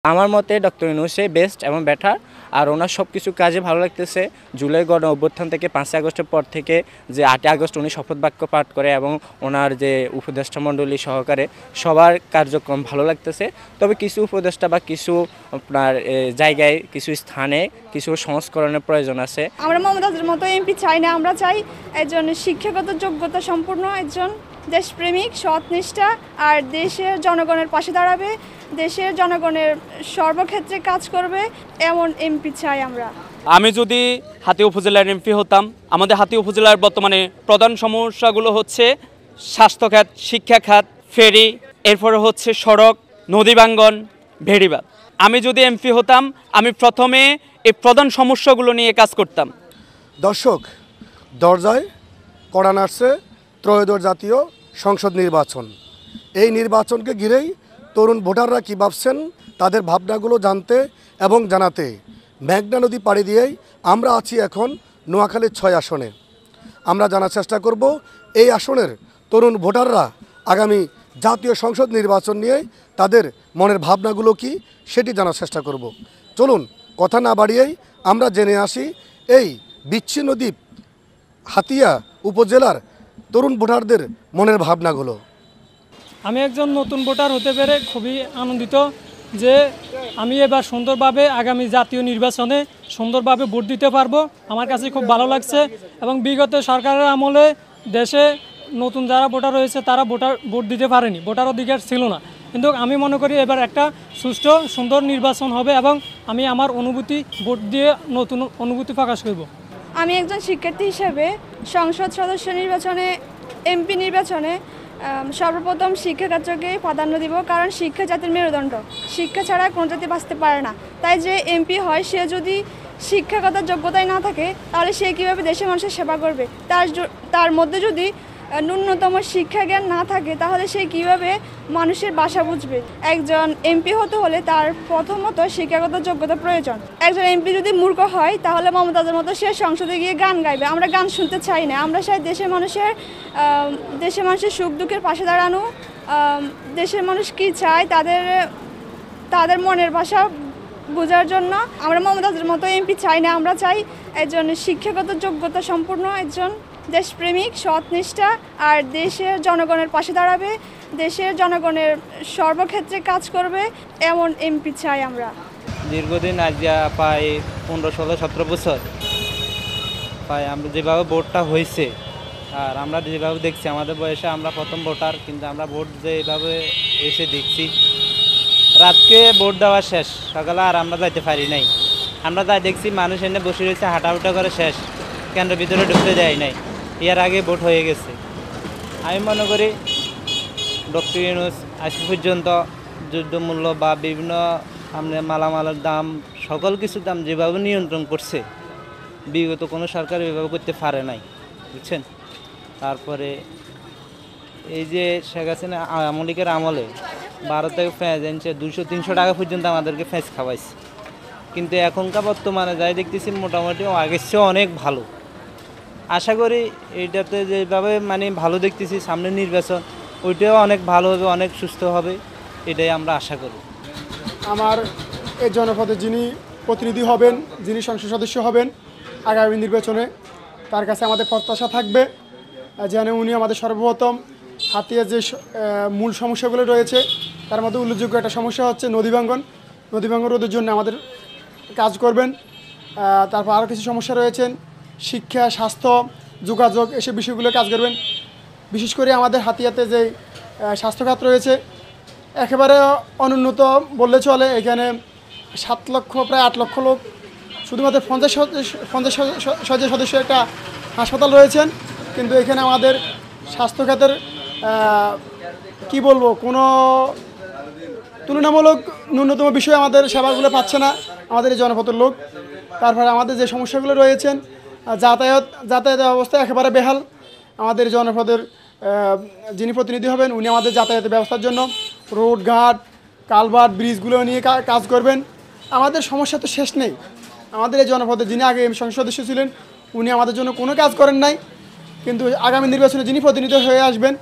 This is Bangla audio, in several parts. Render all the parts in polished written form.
আমার মতে ডক্টর ইউনূসই বেস্ট এবং বেটার। আর ওনার সব কিছু কাজে ভালো লাগতেছে। জুলাই গণ অভ্যুত্থান থেকে 5ই আগস্টের পর থেকে যে 8ই আগস্ট উনি শপথ বাক্য পাঠ করে এবং ওনার যে উপদেষ্টা মণ্ডলী সহকারে সবার কার্যক্রম ভালো লাগতেছে। তবে কিছু উপদেষ্টা বা কিছু আপনার জায়গায় কিছু স্থানে কিছু সংস্করণের প্রয়োজন আছে। আমরা মমতাজের মতো এমপি চাই না, আমরা চাই একজন শিক্ষাগত যোগ্যতা সম্পূর্ণ একজন দেশপ্রেমিক, সৎনিষ্ঠা আর দেশের জনগণের পাশে দাঁড়াবে, দেশের জনগণের সর্বক্ষেত্রে কাজ করবে এমন এমপি চাই আমরা। আমি যদি হাতিয়া উপজেলার এমপি হতাম, আমাদের হাতিয়া উপজেলার বর্তমানে প্রধান সমস্যাগুলো হচ্ছে স্বাস্থ্য খাত, শিক্ষা খাত, ফেরি, এরপরে হচ্ছে সড়ক, নদী ভাঙ্গন, ভেড়িবাঁধ। আমি যদি এমপি হতাম আমি প্রথমে এই প্রধান সমস্যাগুলো নিয়ে কাজ করতাম। দর্শক, দরজায় কড়া নাড়ছে ত্রয়োদশ জাতীয় সংসদ নির্বাচন। এই নির্বাচনকে ঘিরেই তরুণ ভোটাররা কী ভাবছেন তাদের ভাবনাগুলো জানতে এবং জানাতে মেঘনা নদী পাড়ি দিয়েই আমরা আছি এখন নোয়াখালীর 6 আসনে। আমরা জানার চেষ্টা করব এই আসনের তরুণ ভোটাররা আগামী জাতীয় সংসদ নির্বাচন নিয়ে তাদের মনের ভাবনাগুলো কি সেটি জানার চেষ্টা করব। চলুন কথা না বাড়িয়েই আমরা জেনে আসি এই বিচ্ছিন্ন দ্বীপ হাতিয়া উপজেলার তরুণ ভোটারদের মনের ভাবনাগুলো। আমি একজন নতুন ভোটার হতে পেরে খুবই আনন্দিত যে আমি এবার সুন্দরভাবে আগামী জাতীয় নির্বাচনে সুন্দরভাবে ভোট দিতে পারবো। আমার কাছে খুব ভালো লাগছে এবং বিগত সরকারের আমলে দেশে নতুন যারা ভোটার রয়েছে তারা ভোট দিতে পারেনি, ভোটার অধিকার ছিল না। কিন্তু আমি মনে করি এবার একটা সুষ্ঠু সুন্দর নির্বাচন হবে এবং আমি আমার অনুভূতি ভোট দিয়ে নতুন অনুভূতি প্রকাশ করব। আমি একজন শিক্ষার্থী হিসেবে সংসদ সদস্য নির্বাচনে, এমপি নির্বাচনে সর্বপ্রথম শিক্ষা কার্যকেই প্রাধান্য দিব, কারণ শিক্ষা জাতির মেরুদণ্ড। শিক্ষা ছাড়া কোনো জাতি বাঁচতে পারে না। তাই যে এমপি হয় সে যদি শিক্ষাগত যোগ্যতাই না থাকে তাহলে সে কীভাবে দেশের মানুষের সেবা করবে? তার মধ্যে যদি ন্যূনতম শিক্ষা জ্ঞান না থাকে তাহলে সে কীভাবে মানুষের ভাষা বুঝবে? একজন এমপি হতে হলে তার প্রথমত শিক্ষাগত যোগ্যতা প্রয়োজন। একজন এমপি যদি মূর্খ হয় তাহলে মমতাজের মতো সে সংসদে গিয়ে গান গাইবে। আমরা গান শুনতে চাই না, আমরা চাই দেশের মানুষের সুখ দুঃখের পাশে দাঁড়ানো, দেশের মানুষ কী চায় তাদের মনের ভাষা বোঝার জন্য। আমরা মমতাজের মতো এমপি চাই না, আমরা চাই একজন শিক্ষাগত যোগ্যতা সম্পূর্ণ একজন দেশপ্রেমিক, সৎনিষ্ঠা আর দেশের জনগণের পাশে দাঁড়াবে, দেশের জনগণের সর্বক্ষেত্রে কাজ করবে এমন এমপি চাই আমরা। দীর্ঘদিন আজকে প্রায় 15, 16, 17 বছর প্রায় আমরা যেভাবে ভোটটা হয়েছে আর আমরা যেভাবে দেখছি আমাদের বয়সে আমরা প্রথম ভোটার, কিন্তু আমরা ভোট যেভাবে এসে দেখছি রাতকে ভোট দেওয়া শেষ, সকালে আর আমরা যাইতে পারি নাই। আমরা তাই দেখছি মানুষ এনে বসে রয়েছে, হাঁটাহুটা করে শেষ, কেন্দ্রের ভিতরে ঢুকতে যায় নাই, এর আগে ভোট হয়ে গেছে। আমি মনে করি ডক্টর ইউনূস আজ পর্যন্ত যুদ্ধমূল্য বা বিভিন্ন মালামালের দাম, সকল কিছুর দাম যেভাবে নিয়ন্ত্রণ করছে বিগত কোনো সরকার এভাবে করতে পারে নাই, বুঝছেন। তারপরে এই যে শেখ হাসিনা আওয়ামী লীগের আমলে ভারত থেকে পেঁয়াজ এনেছে 200-300 টাকা পর্যন্ত আমাদেরকে পেঁয়াজ খাওয়াইছে, কিন্তু এখনকার বর্তমানে যাই দেখতেছি মোটামুটি আগের চেয়ে অনেক ভালো। আশা করি এইটাতে যেভাবে ভালো দেখতেছি সামনে নির্বাচন ওইটাও অনেক ভালো হবে, অনেক সুস্থ হবে, এটাই আমরা আশা করি। আমার এই জনপদে যিনি প্রতিনিধি হবেন, যিনি সংসদ সদস্য হবেন আগামী নির্বাচনে, তার কাছে আমাদের প্রত্যাশা থাকবে যেন উনি আমাদের সর্বপ্রথম হাতিয়া যে মূল সমস্যাগুলো রয়েছে তার মধ্যে উল্লেখযোগ্য একটা সমস্যা হচ্ছে নদী ভাঙ্গন রোধের জন্য আমাদের কাজ করবেন। তারপর আরও কিছু সমস্যা রয়েছেন, শিক্ষা, স্বাস্থ্য, যোগাযোগ, এসব বিষয়গুলো কাজ করবেন। বিশেষ করে আমাদের হাতিয়াতে যে স্বাস্থ্যখাত রয়েছে একেবারে অনুন্নত বললে চলে। এখানে 7 লক্ষ প্রায় 8 লক্ষ লোক, শুধুমাত্র 50 সদস্য একটা হাসপাতাল রয়েছেন, কিন্তু এখানে আমাদের স্বাস্থ্যখাতের কি বলবো কোনো তুলনামূলক ন্যূনতম বিষয়ে আমাদের সেবাগুলো পাচ্ছে না আমাদের এই জনপদের লোক। তারপরে আমাদের যে সমস্যাগুলো রয়েছেন, যাতায়াত ব্যবস্থা একেবারে বেহাল। আমাদের জনপদের যিনি প্রতিনিধি হবেন উনি আমাদের যাতায়াতের ব্যবস্থার জন্য রোড ঘাট, কালভার্ট, ব্রিজগুলো নিয়ে কাজ করবেন। আমাদের সমস্যা তো শেষ নেই। আমাদের এই জনপদে যিনি আগে সংসদ সদস্য ছিলেন উনি আমাদের জন্য কোনো কাজ করেন নাই, কিন্তু আগামী নির্বাচনে যিনি প্রতিনিধি হয়ে আসবেন,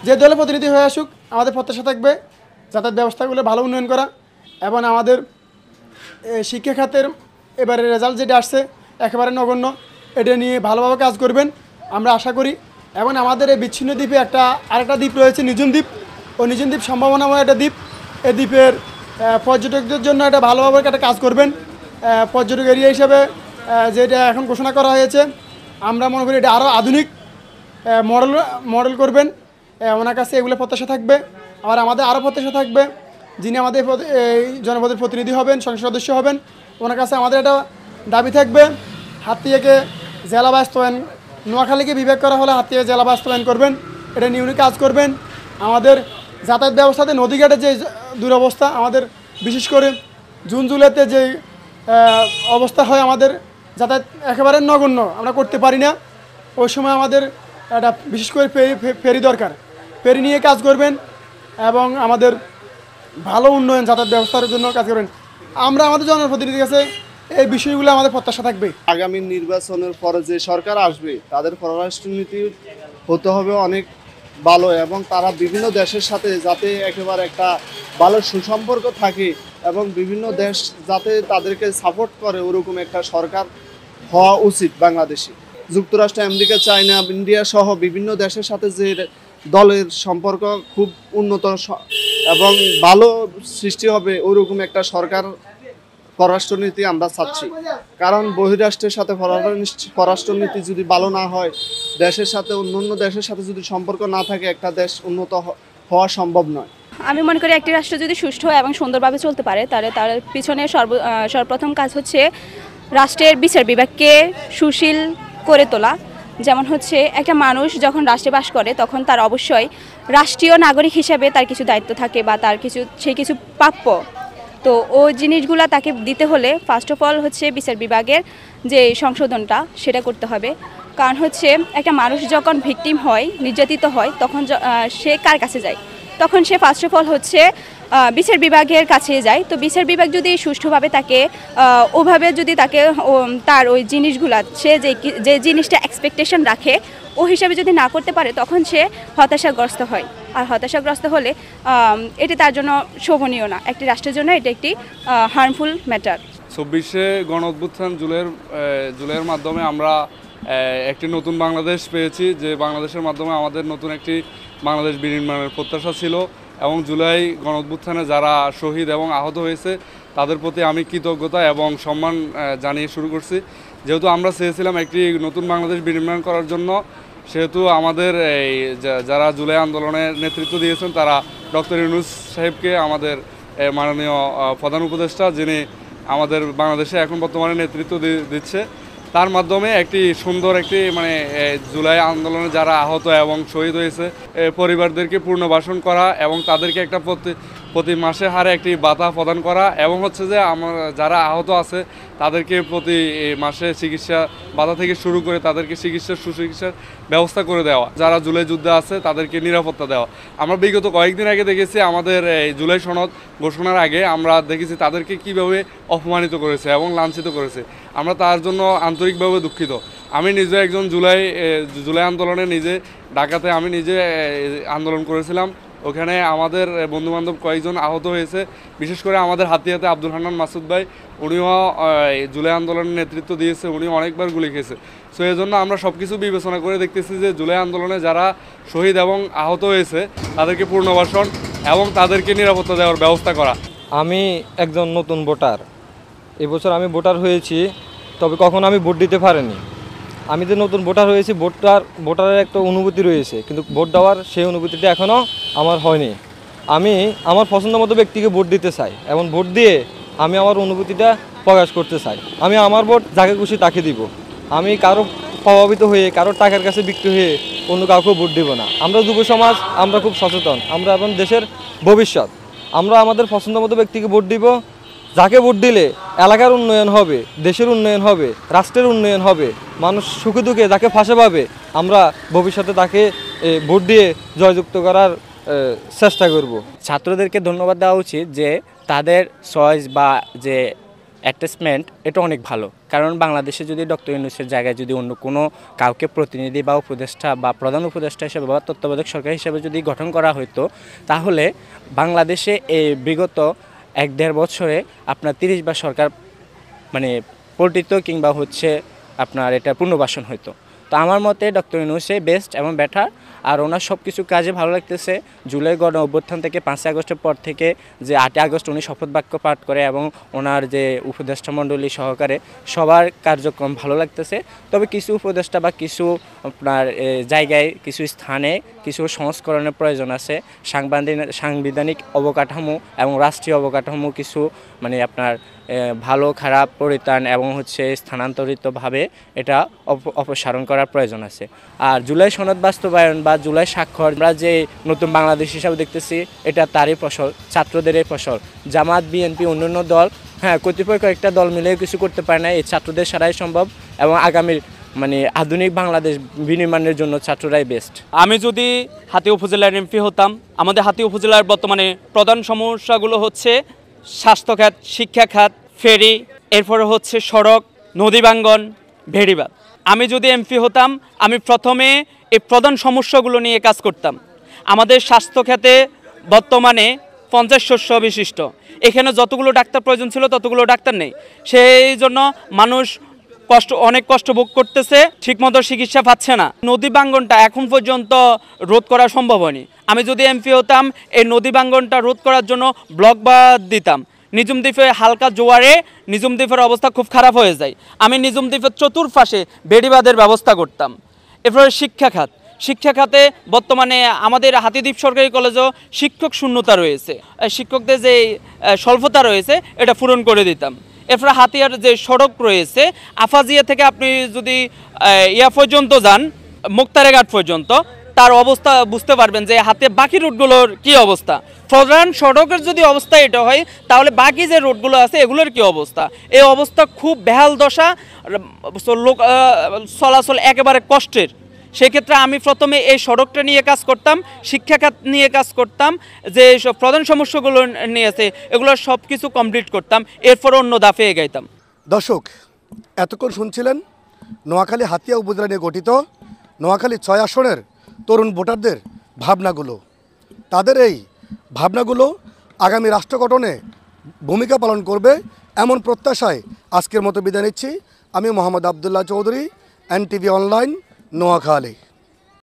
যে দলের প্রতিনিধি হয়ে আসুক, আমাদের প্রত্যাশা থাকবে যাতায়াত ব্যবস্থাগুলো ভালো উন্নয়ন করা এবং আমাদের শিক্ষা খাতের এবারে রেজাল্ট যেটা আসছে একেবারে নগণ্য, এটা নিয়ে ভালোভাবে কাজ করবেন আমরা আশা করি। এবং আমাদের এই বিচ্ছিন্ন দ্বীপে আরেকটা দ্বীপ রয়েছে নিঝুম দ্বীপ, ও নিঝুম দ্বীপ সম্ভাবনাময় একটা দ্বীপ। এই দ্বীপের পর্যটকদের জন্য এটা ভালোভাবে একটা কাজ করবেন পর্যটক এরিয়া হিসাবে যেটা এখন ঘোষণা করা হয়েছে। আমরা মনে করি এটা আরও আধুনিক মডেল করবেন, ওনার কাছে এগুলো প্রত্যাশা থাকবে। আর আমাদের আরও প্রত্যাশা থাকবে, যিনি আমাদের এই জনপদের প্রতিনিধি হবেন, সংসদ সদস্য হবেন, ওনার কাছে আমাদের একটা দাবি থাকবে, হাতিয়াকে জেলা বাস্তবায়ন, নোয়াখালীকে বিভাগ করা হলে হাতিয়া জেলা বাস্তবায়ন করবেন, এটা নিয়ে উনি কাজ করবেন। আমাদের যাতায়াত ব্যবস্থাতে নদীঘাটের যে দুরবস্থা, আমাদের বিশেষ করে জুন জুলাইতে যে অবস্থা হয়, আমাদের যাতায়াত একেবারে নগণ্য, আমরা করতে পারি না। ওই সময় আমাদের একটা বিশেষ করে ফেরি দরকার, ফেরি নিয়ে কাজ করবেন এবং আমাদের ভালো উন্নয়ন যাতায়াত ব্যবস্থার জন্য কাজ করবেন। আমরা আমাদের জনপ্রতিনিধির কাছে এই বিষয়গুলো আমাদের প্রত্যাশা থাকবে। আগামী নির্বাচনের পরে যে সরকার আসবে তাদের পররাষ্ট্রনীতি হতে হবে অনেক ভালো, এবং তারা বিভিন্ন দেশের সাথে যাতে একেবারে একটা ভালো সুসম্পর্ক থাকে এবং বিভিন্ন দেশ যাতে তাদেরকে সাপোর্ট করে, ওরকম একটা সরকার হওয়া উচিত বাংলাদেশে। যুক্তরাষ্ট্র, আমেরিকা, চায়না, ইন্ডিয়া সহ বিভিন্ন দেশের সাথে যে দলের সম্পর্ক খুব উন্নত এবং ভালো সৃষ্টি হবে, ওরকম একটা সরকার পররাষ্ট্রনীতি আমরা চাচ্ছি। কারণ বহিরাষ্ট্রের সাথে পররাষ্ট্রনীতি যদি ভালো না হয়, দেশের সাথে অন্যান্য দেশের সাথে যদি সম্পর্ক না থাকে, একটা দেশ উন্নত হওয়া সম্ভব নয়। আমি মনে করি একটি রাষ্ট্র যদি সুষ্ঠু এবং সুন্দরভাবে চলতে পারে, তাহলে তার পিছনে সর্বপ্রথম কাজ হচ্ছে রাষ্ট্রের বিচার বিভাগকে সুশীল করে তোলা। যেমন হচ্ছে একটা মানুষ যখন রাষ্ট্রে বাস করে, তখন তার অবশ্যই রাষ্ট্রীয় নাগরিক হিসেবে তার কিছু দায়িত্ব থাকে বা তার কিছু প্রাপ্য। তো ওই জিনিসগুলো তাকে দিতে হলে ফার্স্ট অফ অল হচ্ছে বিচার বিভাগের যে সংশোধনটা সেটা করতে হবে। কারণ হচ্ছে একটা মানুষ যখন ভিকটিম হয়, নির্যাতিত হয়, তখন সে কার কাছে যায়? তখন সে ফার্স্ট অফ অল হচ্ছে বিচার বিভাগের কাছে যায়। তো বিচার বিভাগ যদি সুষ্ঠুভাবে তাকে ওভাবে যদি তাকে তার ওই জিনিসগুলা, সে যে জিনিসটা এক্সপেকটেশন রাখে ও হিসাবে যদি না করতে পারে, তখন সে হতাশাগ্রস্ত হয়। আর হতাশাগ্রস্ত হলে এটি তার জন্য শোভনীয় না, একটি রাষ্ট্রের জন্য এটি একটি হার্মফুল ম্যাটার। ২৪শে গণ অভ্যুত্থান জুলাইয়ের মাধ্যমে আমরা একটি নতুন বাংলাদেশ পেয়েছি, যে বাংলাদেশের মাধ্যমে আমাদের নতুন একটি বাংলাদেশ বিনির্মাণের প্রত্যাশা ছিল। এবং জুলাই গণ অভ্যুত্থানে যারা শহীদ এবং আহত হয়েছে তাদের প্রতি আমি কৃতজ্ঞতা এবং সম্মান জানিয়ে শুরু করছি। যেহেতু আমরা চেয়েছিলাম একটি নতুন বাংলাদেশ বিনির্মাণ করার জন্য, সেহেতু আমাদের এই যারা জুলাই আন্দোলনের নেতৃত্ব দিয়েছেন তারা ডক্টর ইউনূস সাহেবকে, আমাদের মাননীয় প্রধান উপদেষ্টা, যিনি আমাদের বাংলাদেশে এখন বর্তমানে নেতৃত্ব দিচ্ছে, তার মাধ্যমে একটি সুন্দর একটি জুলাই আন্দোলনে যারা আহত এবং শহীদ হয়েছে পরিবারদেরকে পুনর্বাসন করা এবং তাদেরকে একটা প্রতি মাসে হারে একটি ভাতা প্রদান করা, এবং হচ্ছে যে যারা আহত আছে তাদেরকে প্রতি মাসে চিকিৎসা ভাতা থেকে শুরু করে তাদেরকে সুচিকিৎসার ব্যবস্থা করে দেওয়া, যারা জুলাই যুদ্ধে আছে তাদেরকে নিরাপত্তা দেওয়া। আমরা বিগত কয়েকদিন আগে দেখেছি, আমাদের এই জুলাই সনদ ঘোষণার আগে আমরা দেখেছি তাদেরকে কীভাবে অপমানিত করেছে এবং লাঞ্ছিত করেছে। আমরা তার জন্য আন্তরিকভাবে দুঃখিত। আমি নিজে একজন জুলাই আন্দোলনে ঢাকাতে আমি নিজে আন্দোলন করেছিলাম। ওখানে আমাদের বন্ধুবান্ধব কয়েকজন আহত হয়েছে, বিশেষ করে আমাদের হাতিয়াতে আব্দুল হান্নান মাসুদ ভাই, উনিও জুলাই আন্দোলনের নেতৃত্ব দিয়েছে, উনি অনেকবার গুলি খেয়েছে। সো এই জন্য আমরা সব কিছু বিবেচনা করে দেখতেছি যে জুলাই আন্দোলনে যারা শহীদ এবং আহত হয়েছে তাদেরকে পুনর্বাসন এবং তাদেরকে নিরাপত্তা দেওয়ার ব্যবস্থা করা। আমি একজন নতুন ভোটার, এবছর আমি ভোটার হয়েছি, তবে কখনো আমি ভোট দিতে পারিনি। আমি যে নতুন ভোটার হয়েছি, ভোটারের একটা অনুভূতি রয়েছে, কিন্তু ভোট দেওয়ার সেই অনুভূতিটা এখনও আমার হয়নি। আমি আমার পছন্দ মতো ব্যক্তিকে ভোট দিতে চাই এবং ভোট দিয়ে আমি আমার অনুভূতিটা প্রকাশ করতে চাই। আমি আমার ভোট যাকে খুশি তাকে দিব। আমি কারো প্রভাবিত হয়ে, কারো টাকার কাছে বিক্রি হয়ে অন্য কাউকে ভোট দিব না। আমরা যুব সমাজ, আমরা খুব সচেতন, আমরা এখন দেশের ভবিষ্যৎ। আমরা আমাদের পছন্দ মতো ব্যক্তিকে ভোট দিব, যাকে ভোট দিলে এলাকার উন্নয়ন হবে, দেশের উন্নয়ন হবে, রাষ্ট্রের উন্নয়ন হবে, মানুষ সুখে দুঃখে যাকে ফাঁসে পাবে, আমরা ভবিষ্যতে তাকে ভোট দিয়ে জয়যুক্ত করার চেষ্টা করব। ছাত্রদেরকে ধন্যবাদ দেওয়া উচিত যে তাদের চয়েস বা যে অ্যাটাচমেন্ট এটা অনেক ভালো। কারণ বাংলাদেশে যদি ডক্টর ইউনূসের জায়গায় যদি অন্য কোনো কাউকে প্রতিনিধি বা উপদেষ্টা বা প্রধান উপদেষ্টা হিসেবে বা তত্ত্বাবধায়ক সরকার হিসেবে যদি গঠন করা হতো, তাহলে বাংলাদেশে এই বিগত 1-1.5 বছরে আপনার 30 বার সরকার মানে পল্টিত কিংবা হচ্ছে আপনার এটা পুনর্বাসন হতো। তো আমার মতে ডক্টর ইউনূসে বেস্ট এবং বেটার, আর ওনার সব কিছু কাজে ভালো লাগতেছে। জুলাই গণ অভ্যুত্থান থেকে 5 আগস্টের পর থেকে যে 8 আগস্ট উনি শপথ বাক্য পাঠ করে এবং ওনার যে উপদেষ্টা মণ্ডলী সহকারে সবার কার্যক্রম ভালো লাগতেছে। তবে কিছু উপদেষ্টা বা কিছু আপনার জায়গায় কিছু স্থানে কিছু সংস্করণের প্রয়োজন আছে। সাংবিধানিক অবকাঠামো এবং রাষ্ট্রীয় অবকাঠামো কিছু মানে আপনার ভালো খারাপ পরিত্রাণ এবং হচ্ছে স্থানান্তরিতভাবে এটা অপসারণ করার প্রয়োজন আছে। আর জুলাই সনদ বাস্তবায়ন বা জুলাই স্বাক্ষর আমরা যে নতুন বাংলাদেশ হিসাবে দেখতেছি, এটা তারই ফসল, ছাত্রদেরই ফসল। জামাত, বিএনপি, অন্যান্য দল, হ্যাঁ কতিপয় কয়েকটা দল মিলেও কিছু করতে পারে না, এই ছাত্রদের সারাই সম্ভব এবং আগামীর মানে আধুনিক বাংলাদেশ বিনির্মাণের জন্য ছাত্ররাই বেস্ট। আমি যদি হাতিয়া উপজেলার এমপি হতাম, আমাদের হাতিয়া উপজেলার বর্তমানে প্রধান সমস্যাগুলো হচ্ছে স্বাস্থ্য খাত, শিক্ষা খাত, ফেরি, এরপরে হচ্ছে সড়ক, নদী ভাঙ্গন, ভেড়িবাঁধ। আমি যদি এমপি হতাম, আমি প্রথমে এই প্রধান সমস্যাগুলো নিয়ে কাজ করতাম। আমাদের স্বাস্থ্য খাতে বর্তমানে 50 শস্য বিশিষ্ট, এখানে যতগুলো ডাক্তার প্রয়োজন ছিল ততগুলো ডাক্তার নেই। সেই জন্য মানুষ অনেক কষ্ট ভোগ করতেছে, ঠিকমতো চিকিৎসা পাচ্ছে না। নদী ভাঙ্গনটা এখন পর্যন্ত রোধ করা সম্ভব হয়নি। আমি যদি এমপি হতাম, এই নদী ভাঙ্গনটা রোধ করার জন্য ব্লক বাঁধ দিতাম। নিজুম দ্বীপে হালকা জোয়ারে নিজুম দ্বীপের অবস্থা খুব খারাপ হয়ে যায়, আমি নিজুম দ্বীপের চতুর্পাশে বেড়িবাঁধের ব্যবস্থা করতাম। এরপরে শিক্ষা খাতে বর্তমানে আমাদের হাতিদ্বীপ সরকারি কলেজেও শিক্ষক শূন্যতা রয়েছে, শিক্ষকদের যে স্বল্পতা রয়েছে এটা পূরণ করে দিতাম। এরপরে হাতিয়ার যে সড়ক রয়েছে, আফাজিয়া থেকে আপনি যদি পর্যন্ত যান, মুক্তারেঘাট পর্যন্ত, তার অবস্থা বুঝতে পারবেন যে হাতে বাকি রুটগুলোর কি অবস্থা। প্রধান সড়কের যদি অবস্থা এটা হয়, তাহলে বাকি যে রুটগুলো আছে এগুলোর কি অবস্থা। এই অবস্থা খুব বেহাল দশা, লোক চলাচল একেবারে কষ্টের। সেক্ষেত্রে আমি প্রথমে এই সড়কটা নিয়ে কাজ করতাম, শিক্ষা খাত নিয়ে কাজ করতাম, যে সব প্রধান সমস্যাগুলো নিয়েছে এগুলো সব কিছু কমপ্লিট করতাম, এরপর অন্য দাফে এগাইতাম। দর্শক, এতক্ষণ শুনছিলেন নোয়াখালী হাতিয়া উপজেলা নিয়ে গঠিত নোয়াখালী 6 আসনের তরুণ ভোটারদের ভাবনাগুলো। তাদের এই ভাবনাগুলো আগামী রাষ্ট্র গঠনে ভূমিকা পালন করবে এমন প্রত্যাশায় আজকের মতো বিদায় নিচ্ছি। আমি মোহাম্মদ আবদুল্লাহ চৌধুরী, NTV অনলাইন, নোয়াখালী।